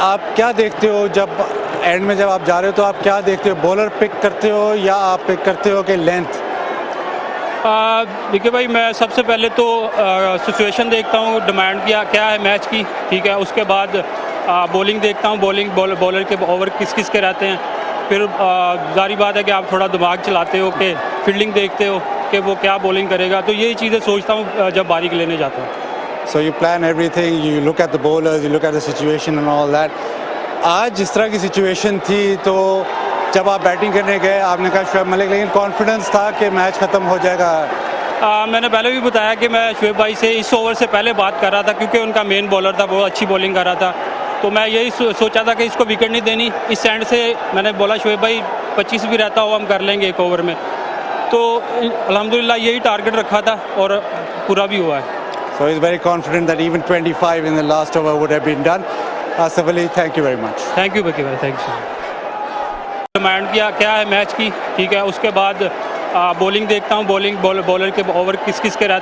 आप क्या देखते हो जब एंड में जब आप जा रहे हो, तो आप क्या देखते हो? बॉलर पिक करते हो या आप पिक करते हो कि लेंथ? देखिए भाई, मैं सबसे पहले तो सिचुएशन देखता हूँ, डिमांड क्या है मैच की, ठीक है। उसके बाद बॉलिंग देखता हूँ, बॉलर के ओवर किस किस के रहते हैं। फिर जारी बात है कि आप थोड़ा दिमाग चलाते हो कि फील्डिंग देखते हो कि वो क्या बॉलिंग करेगा, तो यही चीज़ें सोचता हूँ जब बारी लेने जाता हूँ। So you plan everything, you look at the bowlers, you look at the situation and all that. आज जिस तरह की सिचुएशन थी, तो जब आप बैटिंग करने गए आपने कहा शुएब मलिक, लेकिन कॉन्फिडेंस था कि मैच ख़त्म हो जाएगा। मैंने पहले भी बताया कि मैं शुएब भाई से इस ओवर से पहले बात कर रहा था, क्योंकि उनका मेन बॉलर था, बहुत अच्छी बॉलिंग कर रहा था। तो मैं यही सोचा था कि इसको विकेट नहीं देनी। इस एंड से मैंने बोला शुएब भाई 25 भी रहता हो हम कर लेंगे एक ओवर में। तो अल्हम्दुलिल्लाह यही टारगेट रखा था और पूरा भी हुआ है। So he's very confident that even 25 in the last over would have been done. Asif Ali, thank you very much. Thank you बकी भाई, थैंक यू। डिमांड क्या है मैच की, ठीक है। उसके बाद बॉलिंग देखता हूँ, बॉलर के ओवर किस किस के रहते हैं।